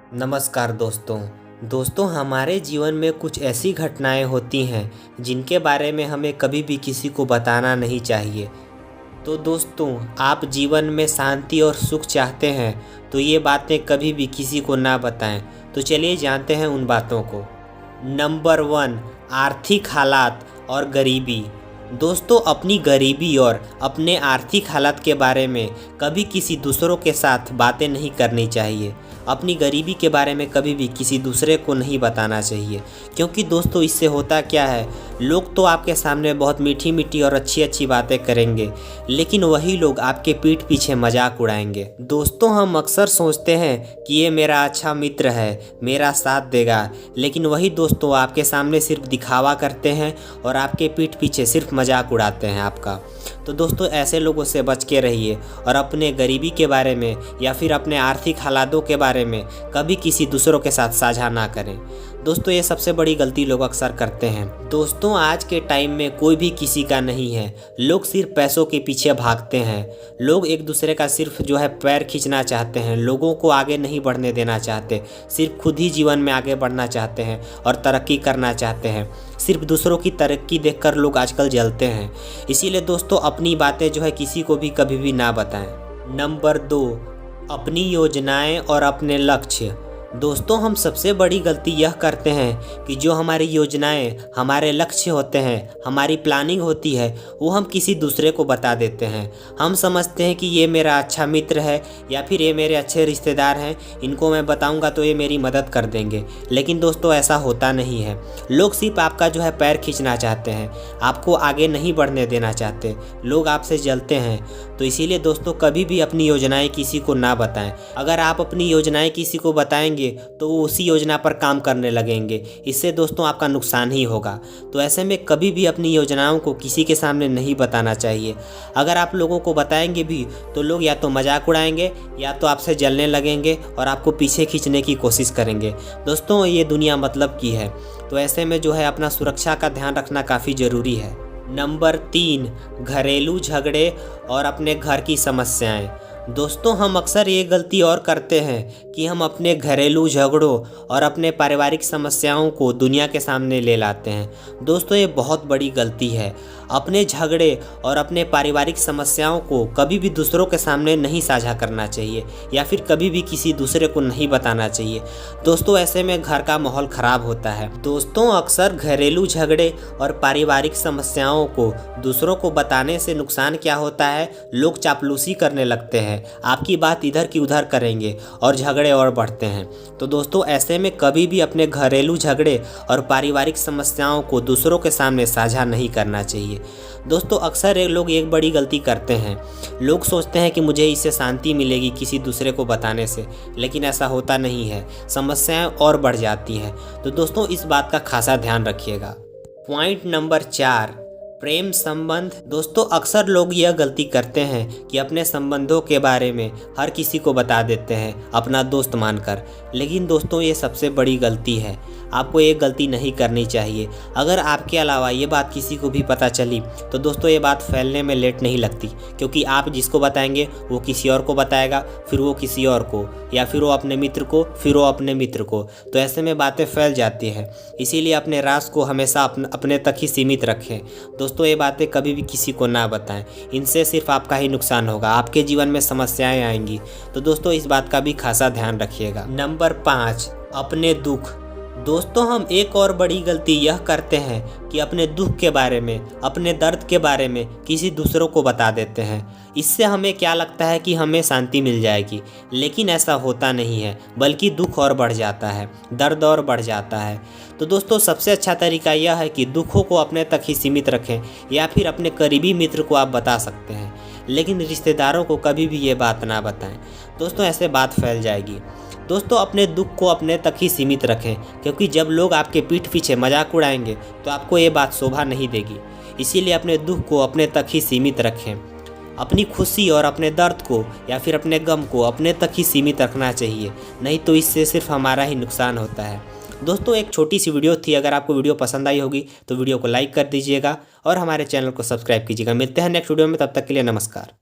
नमस्कार दोस्तों हमारे जीवन में कुछ ऐसी घटनाएं होती हैं जिनके बारे में हमें कभी भी किसी को बताना नहीं चाहिए। तो दोस्तों, आप जीवन में शांति और सुख चाहते हैं तो ये बातें कभी भी किसी को ना बताएं। तो चलिए जानते हैं उन बातों को। नंबर 1, आर्थिक हालात और गरीबी। दोस्तों, अपनी गरीबी और अपने आर्थिक हालात के बारे में कभी किसी दूसरों के साथ बातें नहीं करनी चाहिए। अपनी गरीबी के बारे में कभी भी किसी दूसरे को नहीं बताना चाहिए, क्योंकि दोस्तों इससे होता क्या है, लोग तो आपके सामने बहुत मीठी मीठी और अच्छी अच्छी बातें करेंगे, लेकिन वही लोग आपके पीठ पीछे मजाक उड़ाएंगे। दोस्तों, हम अक्सर सोचते हैं कि ये मेरा अच्छा मित्र है, मेरा साथ देगा, लेकिन वही दोस्तों आपके सामने सिर्फ दिखावा करते हैं और आपके पीठ पीछे सिर्फ मजाक उड़ाते हैं आपका। तो दोस्तों, ऐसे लोगों से बच के रहिए और अपने गरीबी के बारे में या फिर अपने आर्थिक हालातों के बारे में कभी किसी दूसरों के साथ साझा ना करें। दोस्तों, ये सबसे बड़ी गलती लोग अक्सर करते हैं। दोस्तों, आज के टाइम में कोई भी किसी का नहीं है। लोग सिर्फ पैसों के पीछे भागते हैं। लोग एक दूसरे का सिर्फ पैर खींचना चाहते हैं, लोगों को आगे नहीं बढ़ने देना चाहते, सिर्फ खुद ही जीवन में आगे बढ़ना चाहते हैं और तरक्की करना चाहते हैं। सिर्फ दूसरों की तरक्की देखकर लोग आजकल जलते हैं। इसीलिए दोस्तों, अपनी बातें किसी को भी कभी भी ना बताएं। नंबर 2, अपनी योजनाएं और अपने लक्ष्य। दोस्तों, हम सबसे बड़ी गलती यह करते हैं कि जो हमारी योजनाएं, हमारे लक्ष्य होते हैं, हमारी प्लानिंग होती है, वो हम किसी दूसरे को बता देते हैं। हम समझते हैं कि ये मेरा अच्छा मित्र है या फिर ये मेरे अच्छे रिश्तेदार हैं, इनको मैं बताऊंगा तो ये मेरी मदद कर देंगे। लेकिन दोस्तों, ऐसा होता नहीं है। लोग सिर्फ आपका पैर खींचना चाहते हैं, आपको आगे नहीं बढ़ने देना चाहते। लोग आपसे जलते हैं। तो इसीलिए दोस्तों, कभी भी अपनी योजनाएं किसी को ना बताएं। अगर आप अपनी योजनाएं किसी को बताएंगे तो वो उसी योजना पर काम करने लगेंगे। इससे दोस्तों आपका नुकसान ही होगा। तो ऐसे में कभी भी अपनी योजनाओं को किसी के सामने नहीं बताना चाहिए। अगर आप लोगों को बताएंगे भी तो लोग या तो मजाक उड़ाएंगे या तो आपसे जलने लगेंगे और आपको पीछे खींचने की कोशिश करेंगे। दोस्तों, ये दुनिया मतलब की है। तो ऐसे में अपना सुरक्षा का ध्यान रखना काफ़ी ज़रूरी है। नंबर 3, घरेलू झगड़े और अपने घर की समस्याएं। दोस्तों, हम अक्सर ये गलती और करते हैं कि हम अपने घरेलू झगड़ों और अपने पारिवारिक समस्याओं को दुनिया के सामने ले लाते हैं। दोस्तों, ये बहुत बड़ी गलती है। अपने झगड़े और अपने पारिवारिक समस्याओं को कभी भी दूसरों के सामने नहीं साझा करना चाहिए या फिर कभी भी किसी दूसरे को नहीं बताना चाहिए। दोस्तों, ऐसे में घर का माहौल ख़राब होता है। दोस्तों, अक्सर घरेलू झगड़े और पारिवारिक समस्याओं को दूसरों को बताने से नुकसान क्या होता है, लोग चापलूसी करने लगते हैं, आपकी बात इधर की उधर करेंगे और झगड़े और बढ़ते हैं। तो दोस्तों, ऐसे में कभी भी अपने घरेलू झगड़े और पारिवारिक समस्याओं को दूसरों के सामने साझा नहीं करना चाहिए। दोस्तों, अक्सर लोग एक बड़ी गलती करते हैं। लोग सोचते हैं कि मुझे इससे शांति मिलेगी किसी दूसरे को बताने से, लेकिन ऐसा होता नहीं है। समस्याएं और बढ़ जाती हैं। तो दोस्तों, इस बात का खासा ध्यान रखिएगा। पॉइंट नंबर 4, प्रेम संबंध। दोस्तों, अक्सर लोग यह गलती करते हैं कि अपने संबंधों के बारे में हर किसी को बता देते हैं अपना दोस्त मानकर। लेकिन दोस्तों, ये सबसे बड़ी गलती है। आपको ये गलती नहीं करनी चाहिए। अगर आपके अलावा ये बात किसी को भी पता चली तो दोस्तों, ये बात फैलने में लेट नहीं लगती, क्योंकि आप जिसको बताएंगे वो किसी और को बताएगा, फिर वो किसी और को, या फिर वो अपने मित्र को, फिर वो अपने मित्र को। तो ऐसे में बातें फैल जाती हैं। इसीलिए अपने राज को हमेशा अपने तक ही सीमित रखें। दोस्तों, ये बातें कभी भी किसी को ना बताएं। इनसे सिर्फ आपका ही नुकसान होगा, आपके जीवन में समस्याएं आएंगी। तो दोस्तों, इस बात का भी खासा ध्यान रखिएगा। नंबर 5, अपने दुख। दोस्तों, हम एक और बड़ी गलती यह करते हैं कि अपने दुख के बारे में, अपने दर्द के बारे में किसी दूसरों को बता देते हैं। इससे हमें क्या लगता है कि हमें शांति मिल जाएगी, लेकिन ऐसा होता नहीं है, बल्कि दुख और बढ़ जाता है, दर्द और बढ़ जाता है। तो दोस्तों, सबसे अच्छा तरीका यह है कि दुखों को अपने तक ही सीमित रखें, या फिर अपने करीबी मित्र को आप बता सकते हैं, लेकिन रिश्तेदारों को कभी भी ये बात ना बताएं। दोस्तों, ऐसे बात फैल जाएगी। दोस्तों, अपने दुख को अपने तक ही सीमित रखें, क्योंकि जब लोग आपके पीठ पीछे मजाक उड़ाएंगे तो आपको ये बात शोभा नहीं देगी। इसीलिए अपने दुख को अपने तक ही सीमित रखें। अपनी खुशी और अपने दर्द को या फिर अपने गम को अपने तक ही सीमित रखना चाहिए, नहीं तो इससे सिर्फ हमारा ही नुकसान होता है। दोस्तों, एक छोटी सी वीडियो थी। अगर आपको वीडियो पसंद आई होगी तो वीडियो को लाइक कर दीजिएगा और हमारे चैनल को सब्सक्राइब कीजिएगा। मिलते हैं नेक्स्ट वीडियो में, तब तक के लिए नमस्कार।